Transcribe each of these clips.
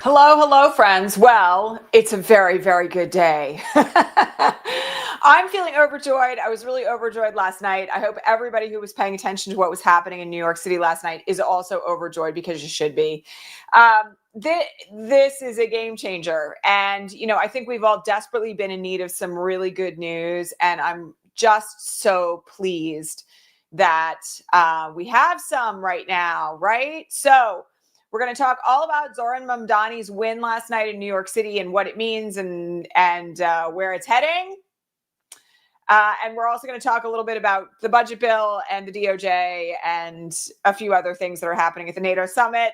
Hello, hello, friends. Well, it's a very, very good day. I'm feeling overjoyed. I was really overjoyed last night. I hope everybody who was paying attention to what was happening in New York City last night is also overjoyed, because you should be. This is a game changer. And, I think we've all desperately been in need of some really good news. And I'm just so pleased that we have some right now, right? So, we're going to talk all about Zoran Mamdani's win last night in New York City and what it means and where it's heading. And we're also going to talk a little bit about the budget bill and the DOJ and a few other things that are happening at the NATO summit.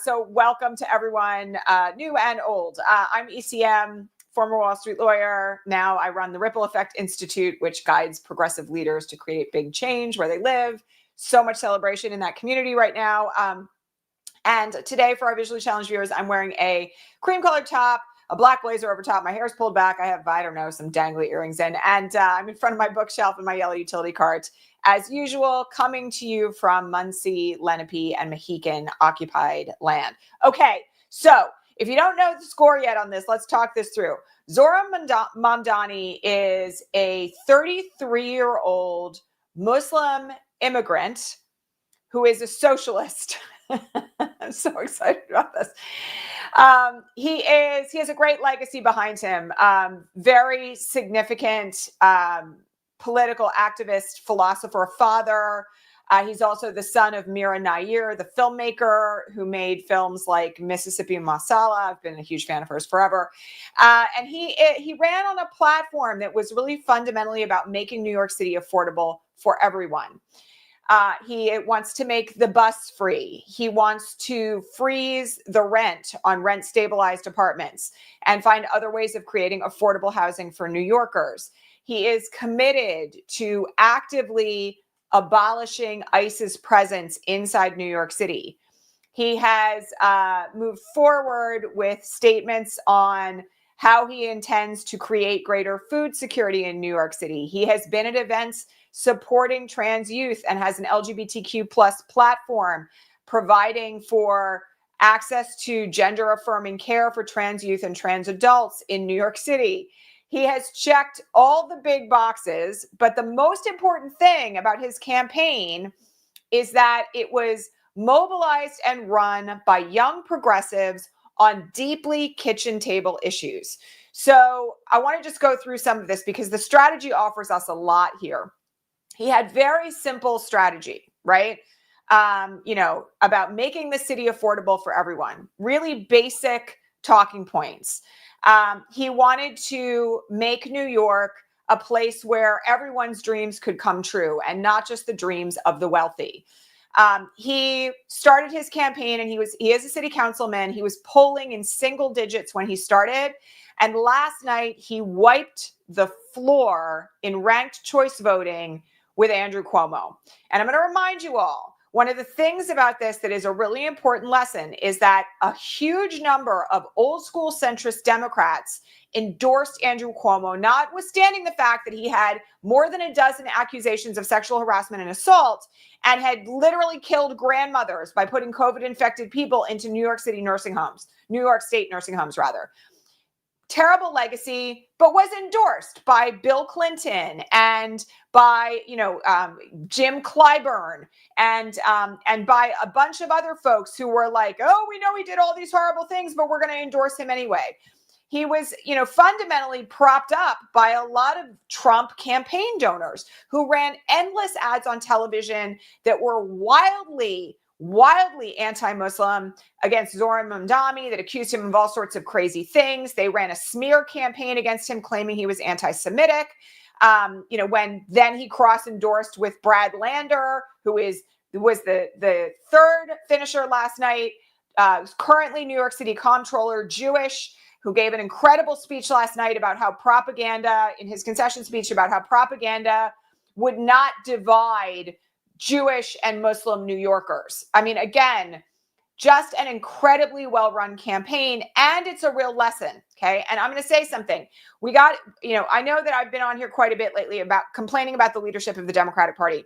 So welcome to everyone, new and old. I'm ECM, former Wall Street lawyer. Now I run the Ripple Effect Institute, which guides progressive leaders to create big change where they live. So much celebration in that community right now. And today, for our visually challenged viewers, I'm wearing a cream-colored top, a black blazer over top. My hair's pulled back. I have, I don't know, some dangly earrings in. And I'm in front of my bookshelf and my yellow utility cart, as usual, coming to you from Muncie, Lenape, and Mohican occupied land. Okay, so if you don't know the score yet on this, let's talk this through. Zohran Mamdani is a 33-year-old Muslim immigrant who is a socialist. I'm so excited about this. He has a great legacy behind him. Very significant political activist, philosopher, father. He's also the son of Mira Nair, the filmmaker who made films like Mississippi Masala. I've been a huge fan of hers forever. And he ran on a platform that was really fundamentally about making New York City affordable for everyone. He wants to make the bus free. He wants to freeze the rent on rent stabilized apartments and find other ways of creating affordable housing for New Yorkers. He is committed to actively abolishing ICE's presence inside New York City. He has moved forward with statements on how he intends to create greater food security in New York City. He has been at events supporting trans youth and has an LGBTQ plus platform providing for access to gender affirming care for trans youth and trans adults in New York City. He has checked all the big boxes, but the most important thing about his campaign is that it was mobilized and run by young progressives on deeply kitchen table issues. So I want to just go through some of this because the strategy offers us a lot here. He had very simple strategy, right? About making the city affordable for everyone. Really basic talking points. He wanted to make New York a place where everyone's dreams could come true and not just the dreams of the wealthy. He started his campaign and he is a city councilman. He was polling in single digits when he started. And last night he wiped the floor in ranked choice voting with Andrew Cuomo. And I'm going to remind you all, one of the things about this that is a really important lesson is that a huge number of old school centrist Democrats endorsed Andrew Cuomo, notwithstanding the fact that he had more than a dozen accusations of sexual harassment and assault and had literally killed grandmothers by putting COVID-infected people into New York State nursing homes rather. Terrible legacy, but was endorsed by Bill Clinton and by Jim Clyburn and by a bunch of other folks who were like, oh, we know he did all these horrible things, but we're going to endorse him anyway. He was, fundamentally propped up by a lot of Trump campaign donors who ran endless ads on television that were wildly anti-Muslim against Zoran Mandani, that accused him of all sorts of crazy things. They ran a smear campaign against him, claiming he was anti-Semitic. When then he cross-endorsed with Brad Lander, who was the third finisher last night, currently New York City comptroller, Jewish, who gave an incredible speech last night about how propaganda, in his concession speech, about how propaganda would not divide Jewish and Muslim New Yorkers. I mean, again, just an incredibly well-run campaign, and it's a real lesson, okay? And I'm going to say something. I know that I've been on here quite a bit lately about complaining about the leadership of the Democratic Party.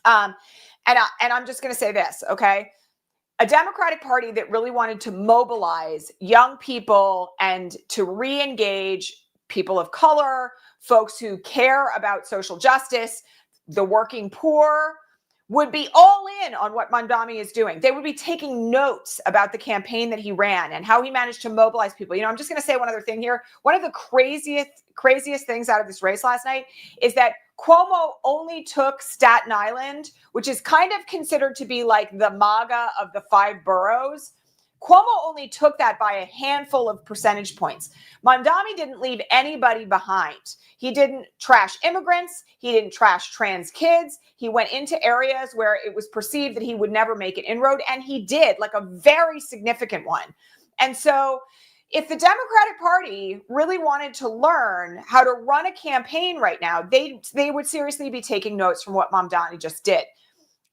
And I'm just going to say this, okay? a Democratic Party that really wanted to mobilize young people and to re-engage people of color, folks who care about social justice, the working poor, would be all in on what Mamdani is doing. They would be taking notes about the campaign that he ran and how he managed to mobilize people. You know, I'm just going to say one other thing here. One of the craziest things out of this race last night is that Cuomo only took Staten Island, which is kind of considered to be like the MAGA of the 5 boroughs. Cuomo only took that by a handful of percentage points. Mamdani didn't leave anybody behind. He didn't trash immigrants. He didn't trash trans kids. He went into areas where it was perceived that he would never make an inroad, and he did, like a very significant one. And so if the Democratic Party really wanted to learn how to run a campaign right now, they would seriously be taking notes from what Mamdani just did.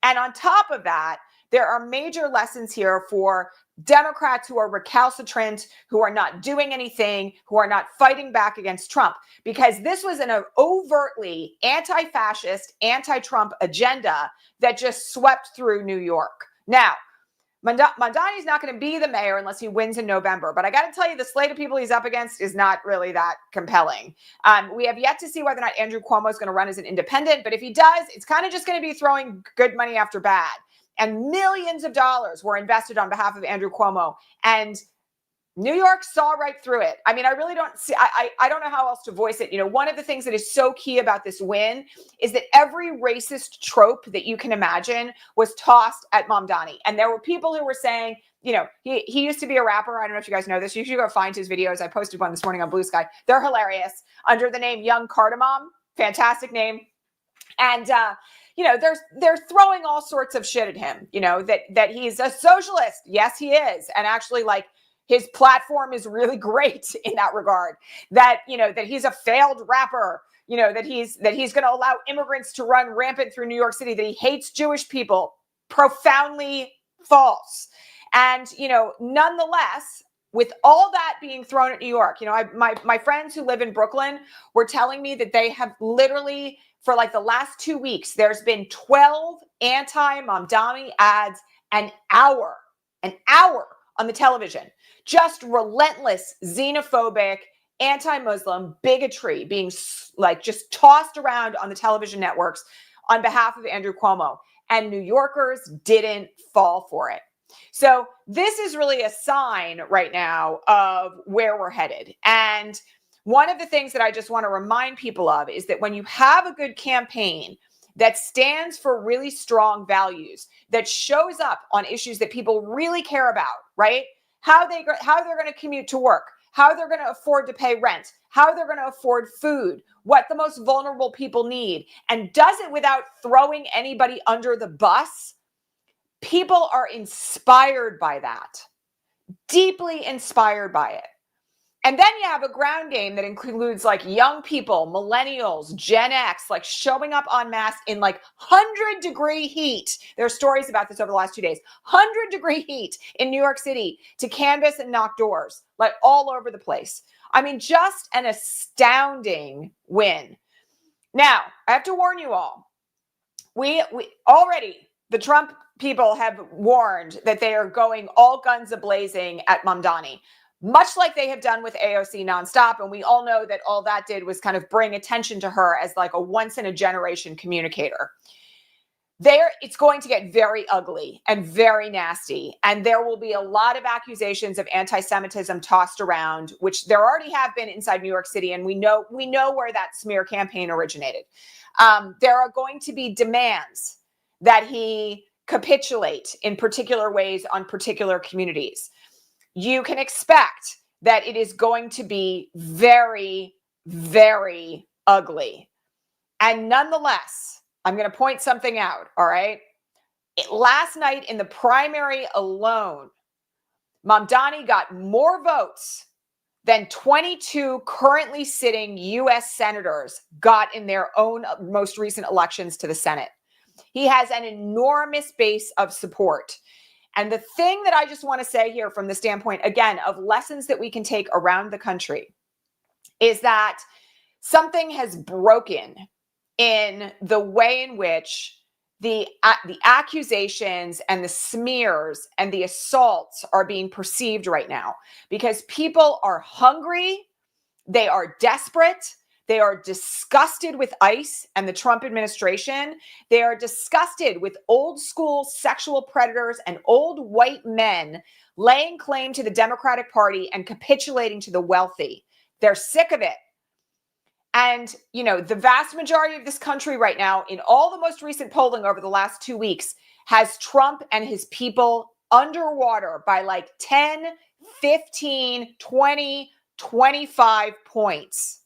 And on top of that, there are major lessons here for Democrats who are recalcitrant, who are not doing anything, who are not fighting back against Trump, because this was an overtly anti-fascist, anti-Trump agenda that just swept through New York. Now, Mamdani is not going to be the mayor unless he wins in November. But I got to tell you, the slate of people he's up against is not really that compelling. We have yet to see whether or not Andrew Cuomo is going to run as an independent. But if he does, it's kind of just going to be throwing good money after bad. And millions of dollars were invested on behalf of Andrew Cuomo. And New York saw right through it. I mean, I really don't see, I don't know how else to voice it. You know, one of the things that is so key about this win is that every racist trope that you can imagine was tossed at Mamdani. And there were people who were saying, you know, he used to be a rapper. I don't know if you guys know this. You should go find his videos. I posted one this morning on Blue Sky. They're hilarious. Under the name Young Cardamom. Fantastic name. And, you know, they're throwing all sorts of shit at him, you know, that he's a socialist. Yes, he is. And actually, like, his platform is really great in that regard, that, you know, that he's a failed rapper, you know, that he's going to allow immigrants to run rampant through New York City, that he hates Jewish people. Profoundly false. And, you know, nonetheless, with all that being thrown at New York, you know, my friends who live in Brooklyn were telling me that they have literally, for like the last 2 weeks, there's been 12 anti-Mamdani ads an hour on the television. Just relentless, xenophobic, anti-Muslim bigotry being like just tossed around on the television networks on behalf of Andrew Cuomo. And New Yorkers didn't fall for it. So this is really a sign right now of where we're headed. And one of the things that I just want to remind people of is that when you have a good campaign that stands for really strong values, that shows up on issues that people really care about, right? How they're going to commute to work, how they're going to afford to pay rent, how they're going to afford food, what the most vulnerable people need, and does it without throwing anybody under the bus. People are inspired by that, deeply inspired by it. And then you have a ground game that includes like young people, millennials, Gen X, like showing up en masse in like 100-degree heat. There are stories about this over the last 2 days. 100-degree heat in New York City to canvass and knock doors, like all over the place. I mean, just an astounding win. Now, I have to warn you all. We already, the Trump people have warned that they are going all guns a-blazing at Mamdani, much like they have done with AOC nonstop. And we all know that all that did was kind of bring attention to her as like a once-in-a-generation communicator. It's going to get very ugly and very nasty. And there will be a lot of accusations of anti-Semitism tossed around, which there already have been inside New York City. And we know where that smear campaign originated. There are going to be demands that he capitulate in particular ways on particular communities. You can expect that it is going to be very, very ugly. And nonetheless, I'm going to point something out, all right? Last night in the primary alone, Mamdani got more votes than 22 currently sitting U.S. senators got in their own most recent elections to the Senate. He has an enormous base of support. And the thing that I just want to say here from the standpoint, again, of lessons that we can take around the country is that something has broken in the way in which the accusations and the smears and the assaults are being perceived right now, because people are hungry, they are desperate, they are disgusted with ICE and the Trump administration. They are disgusted with old school sexual predators and old white men laying claim to the Democratic Party and capitulating to the wealthy. They're sick of it. And, you know, the vast majority of this country right now, in all the most recent polling over the last 2 weeks, has Trump and his people underwater by like 10, 15, 20, 25 points.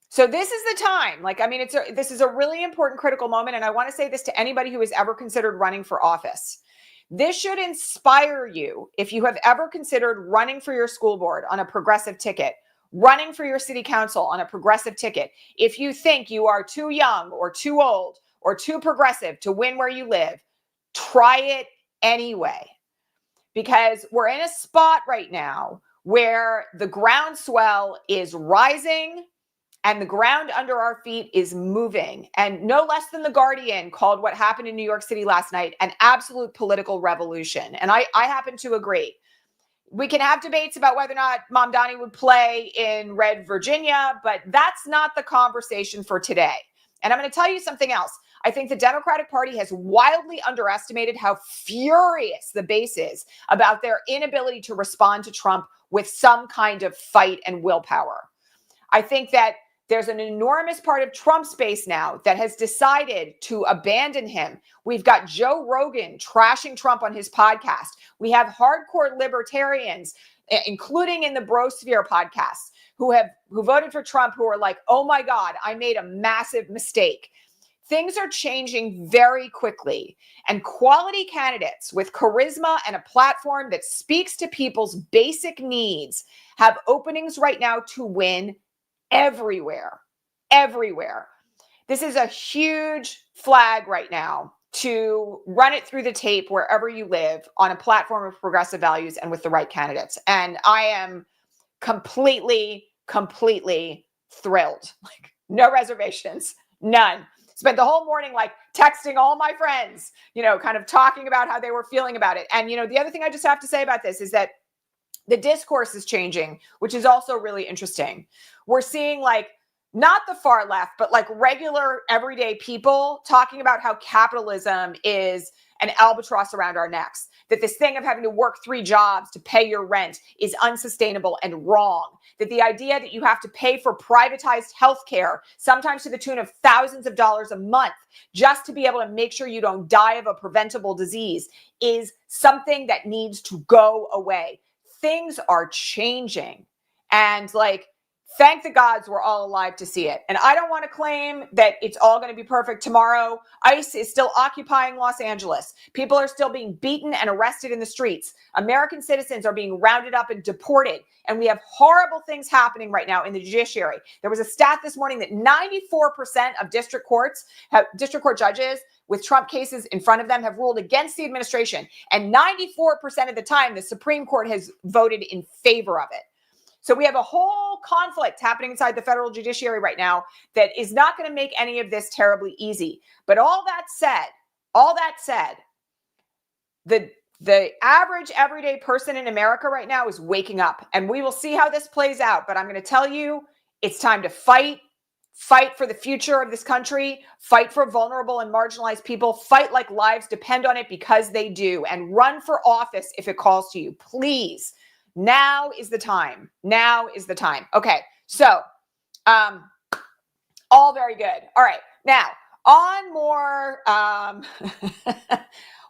So this is the time. Like, I mean, this is a really important, critical moment. And I want to say this to anybody who has ever considered running for office. This should inspire you if you have ever considered running for your school board on a progressive ticket, running for your city council on a progressive ticket. If you think you are too young or too old or too progressive to win where you live, try it anyway. Because we're in a spot right now where the groundswell is rising and the ground under our feet is moving. And no less than The Guardian called what happened in New York City last night an absolute political revolution. And I happen to agree. We can have debates about whether or not Mamdani would play in red Virginia, but that's not the conversation for today. And I'm going to tell you something else. I think the Democratic Party has wildly underestimated how furious the base is about their inability to respond to Trump with some kind of fight and willpower. I think that there's an enormous part of Trump's base now that has decided to abandon him. We've got Joe Rogan trashing Trump on his podcast. We have hardcore libertarians, including in the Brosphere podcast, who voted for Trump, who are like, oh my God, I made a massive mistake. Things are changing very quickly, and quality candidates with charisma and a platform that speaks to people's basic needs have openings right now to win everywhere. This is a huge flag right now to run it through the tape wherever you live on a platform of progressive values and with the right candidates. And I am completely thrilled. Like, no reservations, none. Spent the whole morning like texting all my friends, you know, kind of talking about how they were feeling about it. And, you know, the other thing I just have to say about this is that the discourse is changing, which is also really interesting. We're seeing like not the far left, but like regular everyday people talking about how capitalism is an albatross around our necks, that this thing of having to work 3 jobs to pay your rent is unsustainable and wrong, that the idea that you have to pay for privatized healthcare, sometimes to the tune of thousands of dollars a month, just to be able to make sure you don't die of a preventable disease, is something that needs to go away. Things are changing. And like, thank the gods we're all alive to see it. And I don't want to claim that it's all going to be perfect tomorrow. ICE is still occupying Los Angeles. People are still being beaten and arrested in the streets. American citizens are being rounded up and deported. And we have horrible things happening right now in the judiciary. There was a stat this morning that 94% of district court judges with Trump cases in front of them have ruled against the administration. And 94% of the time, the Supreme Court has voted in favor of it. So we have a whole conflict happening inside the federal judiciary right now that is not going to make any of this terribly easy. But all that said, the average everyday person in America right now is waking up, and we will see how this plays out. But I'm going to tell you, it's time to fight for the future of this country, fight for vulnerable and marginalized people, fight like lives depend on it, because they do, and run for office if it calls to you. Please. Now is the time. Okay. So, all very good. All right. Now, on more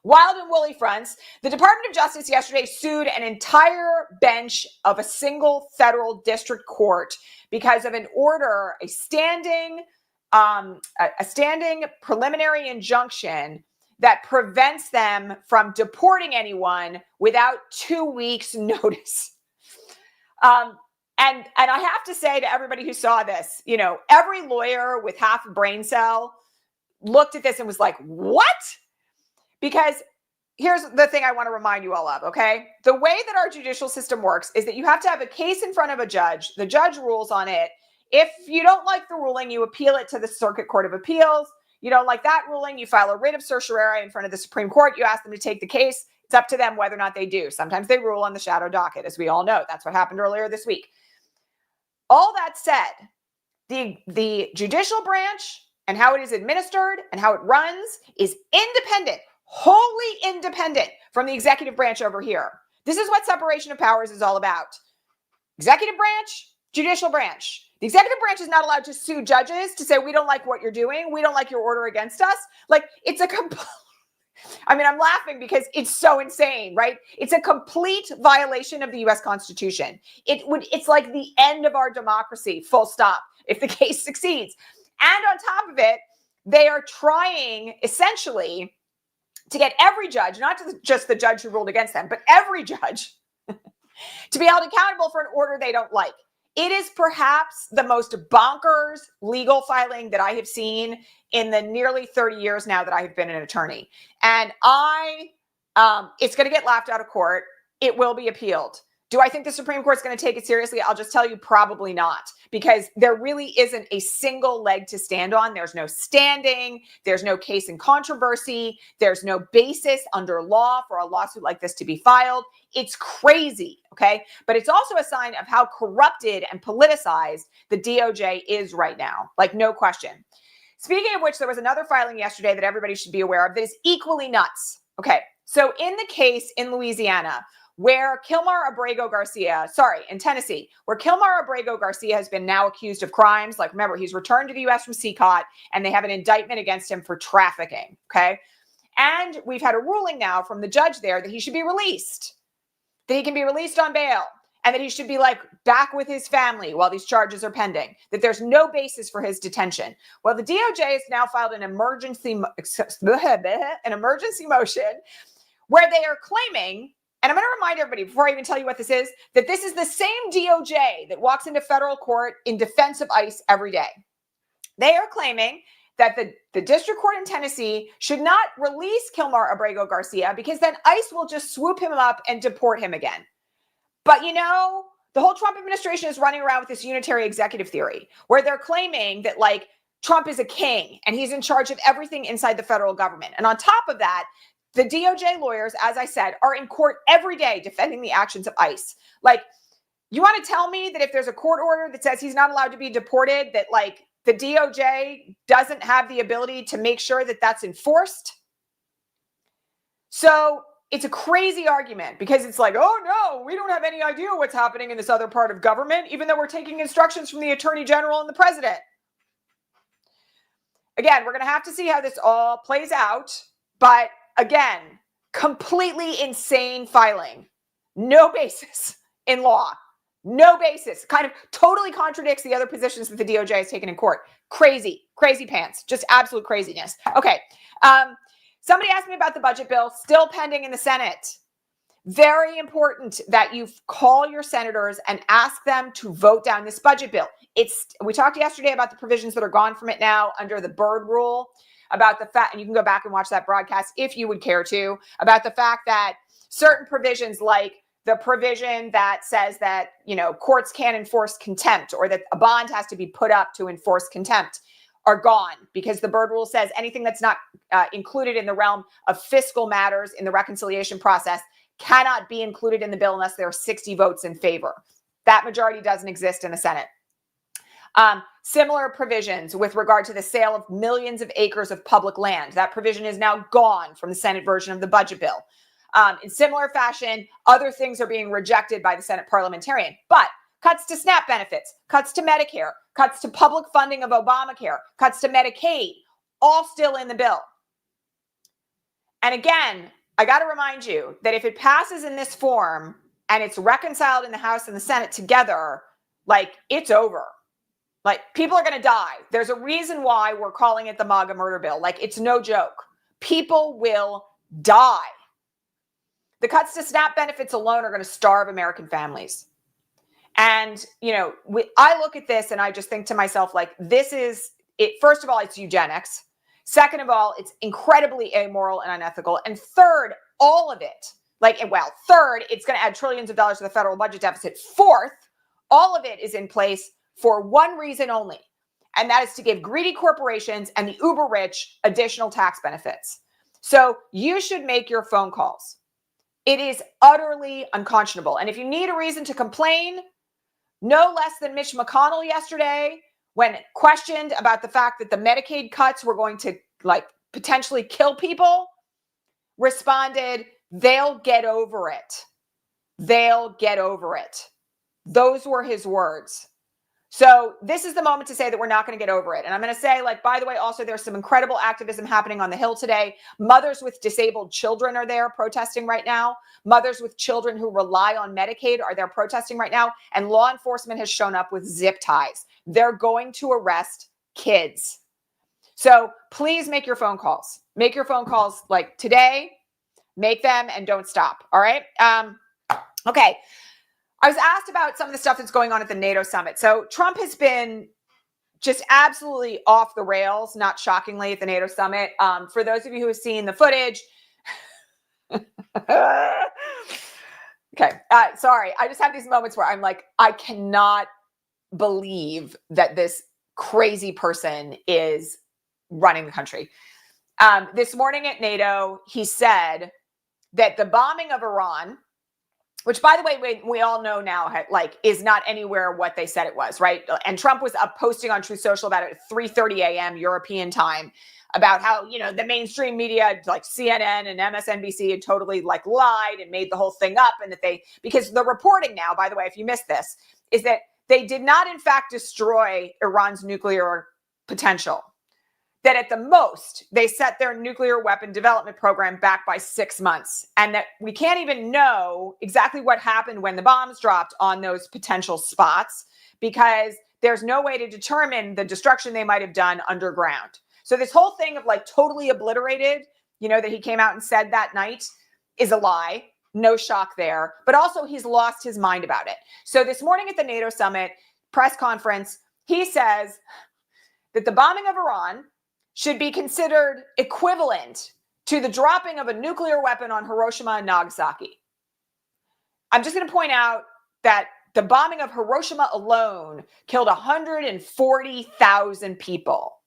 wild and woolly fronts, the Department of Justice yesterday sued an entire bench of a single federal district court because of an order, a standing preliminary injunction that prevents them from deporting anyone without 2 weeks' notice. And I have to say to everybody who saw this, you know, every lawyer with half a brain cell looked at this and was like, what? Because here's the thing I want to remind you all of, okay? The way that our judicial system works is that you have to have a case in front of a judge. The judge rules on it. If you don't like the ruling, you appeal it to the Circuit Court of Appeals. You don't like that ruling, you file a writ of certiorari in front of the Supreme Court. You ask them to take the case. It's up to them whether or not they do. Sometimes they rule on the shadow docket, as we all know. That's what happened earlier this week. All that said, the judicial branch and how it is administered and how it runs is independent, wholly independent from the executive branch over here. This is what separation of powers is all about. Executive branch, judicial branch. The executive branch is not allowed to sue judges to say, we don't like what you're doing. We don't like your order against us. Like, it's a complete, I mean, I'm laughing because it's so insane, right? It's a complete violation of the US Constitution. It's like the end of our democracy, full stop, if the case succeeds. And on top of it, they are trying essentially to get every judge, not just the judge who ruled against them, but every judge to be held accountable for an order they don't like. It is perhaps the most bonkers legal filing that I have seen in the nearly 30 years now that I have been an attorney. And it's going to get laughed out of court. It will be appealed. Do I think the Supreme Court's going to take it seriously? I'll just tell you, probably not, because there really isn't a single leg to stand on. There's no standing. There's no case in controversy. There's no basis under law for a lawsuit like this to be filed. It's crazy, okay? But it's also a sign of how corrupted and politicized the DOJ is right now, like no question. Speaking of which, there was another filing yesterday that everybody should be aware of that is equally nuts. Okay, so in the case in Louisiana, where in Tennessee, where Kilmar Abrego Garcia has been now accused of crimes. Like, remember, he's returned to the U.S. from CCOT, and they have an indictment against him for trafficking, okay? And we've had a ruling now from the judge there that he should be released, that he can be released on bail, and that he should be, like, back with his family while these charges are pending, that there's no basis for his detention. Well, the DOJ has now filed an emergency motion where they are claiming, and I'm going to remind everybody before I even tell you what this is, that this is the same DOJ that walks into federal court in defense of ICE every day. They are claiming that the district court in Tennessee should not release Kilmar Abrego Garcia because then ICE will just swoop him up and deport him again. But you know, the whole Trump administration is running around with this unitary executive theory where they're claiming that, like, Trump is a king and he's in charge of everything inside the federal government. And on top of that, the DOJ lawyers, as I said, are in court every day defending the actions of ICE. Like, you want to tell me that if there's a court order that says he's not allowed to be deported, that, like, the DOJ doesn't have the ability to make sure that that's enforced? So it's a crazy argument because it's like, oh no, we don't have any idea what's happening in this other part of government, even though we're taking instructions from the Attorney General and the President. Again, we're going to have to see how this all plays out, but again, completely insane filing. No basis in law. No basis. Kind of totally contradicts the other positions that the DOJ has taken in court. Crazy, crazy pants. Just absolute craziness. Okay. Somebody asked me about the budget bill still pending in the Senate. Very important that you call your senators and ask them to vote down this budget bill. We talked yesterday about the provisions that are gone from it now under the Byrd rule, about the fact, and you can go back and watch that broadcast if you would care to, about the fact that certain provisions, like the provision that says that, you know, courts can't enforce contempt or that a bond has to be put up to enforce contempt, are gone because the Byrd rule says anything that's not included in the realm of fiscal matters in the reconciliation process cannot be included in the bill unless there are 60 votes in favor. That majority doesn't exist in the Senate. Similar provisions with regard to the sale of millions of acres of public land. That provision is now gone from the Senate version of the budget bill. In similar fashion, other things are being rejected by the Senate parliamentarian. But cuts to SNAP benefits, cuts to Medicare, cuts to public funding of Obamacare, cuts to Medicaid, all still in the bill. And again, I got to remind you that if it passes in this form and it's reconciled in the House and the Senate together, like, it's over. Like, people are going to die. There's a reason why we're calling it the MAGA murder bill. Like, it's no joke. People will die. The cuts to SNAP benefits alone are going to starve American families. And, you know, I look at this and I just think to myself, like, this is it. First of all, it's eugenics. Second of all, it's incredibly amoral and unethical. And third, all of it, third, it's going to add trillions of dollars to the federal budget deficit. Fourth, all of it is in place for one reason only, and that is to give greedy corporations and the uber rich additional tax benefits. So you should make your phone calls. It is utterly unconscionable. And if you need a reason to complain, no less than Mitch McConnell yesterday, when questioned about the fact that the Medicaid cuts were going to potentially kill people, responded, they'll get over it. They'll get over it. Those were his words. So this is the moment to say that we're not going to get over it. And I'm going to say, by the way, also there's some incredible activism happening on the Hill today. Mothers with disabled children are there protesting right now. Mothers with children who rely on Medicaid are there protesting right now. And law enforcement has shown up with zip ties. They're going to arrest kids. So please make your phone calls. Make your phone calls today. Make them and don't stop. All right. Okay. I was asked about some of the stuff that's going on at the NATO summit. So Trump has been just absolutely off the rails, not shockingly, at the NATO summit. For those of you who have seen the footage. Okay. Sorry. I just have these moments where I'm I cannot believe that this crazy person is running the country. This morning at NATO, he said that the bombing of Iran, which, by the way, we all know now, is not anywhere what they said it was, right? And Trump was up posting on Truth Social about it at 3:30 a.m. European time about how, the mainstream media, CNN and MSNBC, had totally lied and made the whole thing up. And that because the reporting now, by the way, if you missed this, is that they did not, in fact, destroy Iran's nuclear potential. That at the most, they set their nuclear weapon development program back by 6 months. And that we can't even know exactly what happened when the bombs dropped on those potential spots, because there's no way to determine the destruction they might have done underground. So this whole thing of totally obliterated, that he came out and said that night is a lie. No shock there. But also he's lost his mind about it. So this morning at the NATO summit press conference, he says that the bombing of Iran should be considered equivalent to the dropping of a nuclear weapon on Hiroshima and Nagasaki. I'm just going to point out that the bombing of Hiroshima alone killed 140,000 people.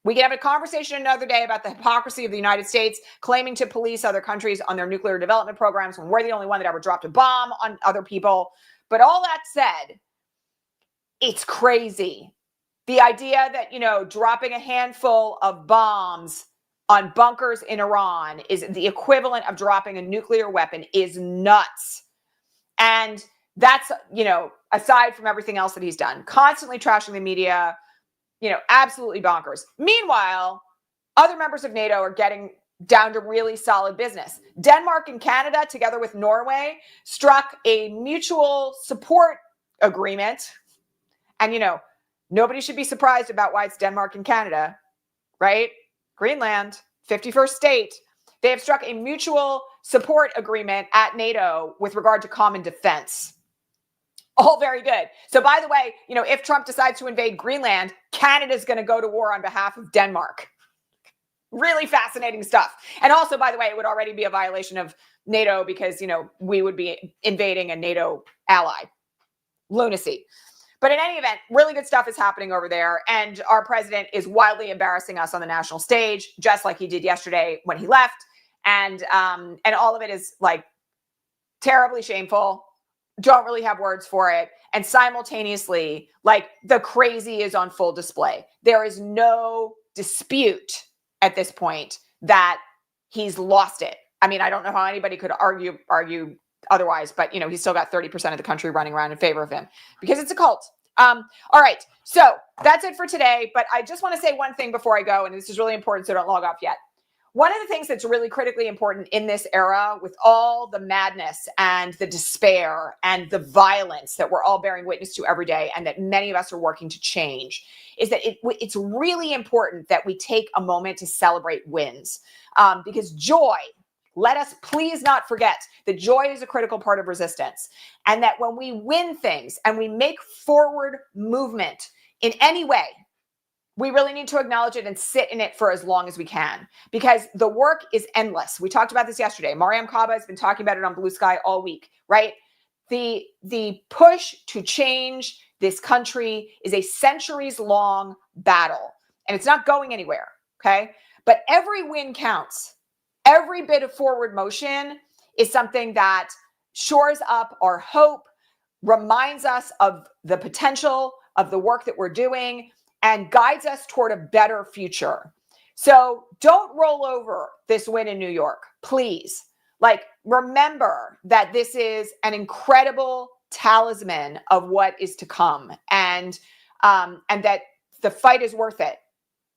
We can have a conversation another day about the hypocrisy of the United States claiming to police other countries on their nuclear development programs when we're the only one that ever dropped a bomb on other people. But all that said, it's crazy. The idea that, dropping a handful of bombs on bunkers in Iran is the equivalent of dropping a nuclear weapon is nuts. And that's, aside from everything else that he's done, constantly trashing the media, absolutely bonkers. Meanwhile, other members of NATO are getting down to really solid business. Denmark and Canada, together with Norway, struck a mutual support agreement. And, nobody should be surprised about why it's Denmark and Canada, right? Greenland, 51st state. They have struck a mutual support agreement at NATO with regard to common defense. All very good. So by the way, if Trump decides to invade Greenland, Canada's going to go to war on behalf of Denmark. Really fascinating stuff. And also, by the way, it would already be a violation of NATO because, we would be invading a NATO ally. Lunacy. But in any event, really good stuff is happening over there. And our president is wildly embarrassing us on the national stage, just like he did yesterday when he left. And all of it is terribly shameful. Don't really have words for it. And simultaneously, the crazy is on full display. There is no dispute at this point that he's lost it. I mean, I don't know how anybody could argue otherwise, but he's still got 30% of the country running around in favor of him because it's a cult. All right. So that's it for today. But I just want to say one thing before I go, and this is really important, so don't log off yet. One of the things that's really critically important in this era, with all the madness and the despair and the violence that we're all bearing witness to every day, and that many of us are working to change, is that it's really important that we take a moment to celebrate wins, because joy, let us please not forget that joy is a critical part of resistance, and that when we win things and we make forward movement in any way, we really need to acknowledge it and sit in it for as long as we can, because the work is endless. We talked about this yesterday. Mariam Kaba has been talking about it on Blue Sky all week, right? the push to change this country is a centuries-long battle, and it's not going anywhere, okay? But every win counts. Every bit of forward motion is something that shores up our hope, reminds us of the potential of the work that we're doing, and guides us toward a better future. So don't roll over this win in New York, please. Like, remember that this is an incredible talisman of what is to come, and that the fight is worth it,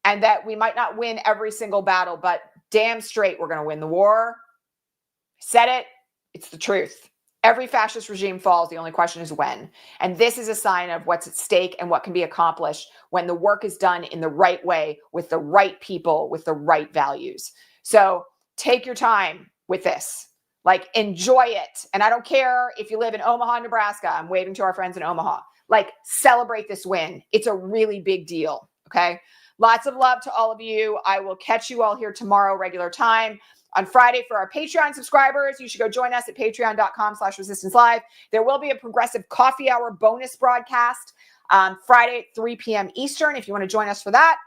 and that we might not win every single battle, but damn straight we're going to win the war. Said it. It's the truth. Every fascist regime falls. The only question is when. And this is a sign of what's at stake and what can be accomplished when the work is done in the right way, with the right people, with the right values. So take your time with this. Like, enjoy it. And I don't care if you live in Omaha, Nebraska. I'm waving to our friends in Omaha. Like, celebrate this win. It's a really big deal. Okay. Lots of love to all of you. I will catch you all here tomorrow, regular time. On Friday, for our Patreon subscribers, you should go join us at patreon.com/resistancelive. There will be a progressive coffee hour bonus broadcast Friday at 3 p.m. Eastern if you want to join us for that.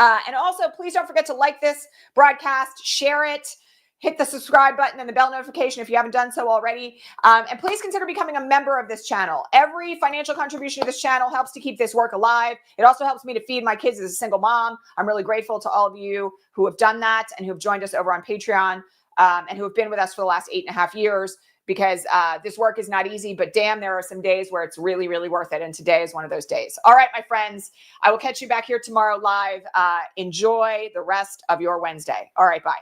And also, please don't forget to like this broadcast, share it, hit the subscribe button and the bell notification if you haven't done so already. And please consider becoming a member of this channel. Every financial contribution to this channel helps to keep this work alive. It also helps me to feed my kids as a single mom. I'm really grateful to all of you who have done that and who have joined us over on Patreon, and who have been with us for the last 8.5 years, because this work is not easy, but damn, there are some days where it's really, really worth it. And today is one of those days. All right, my friends, I will catch you back here tomorrow live. Enjoy the rest of your Wednesday. All right, bye.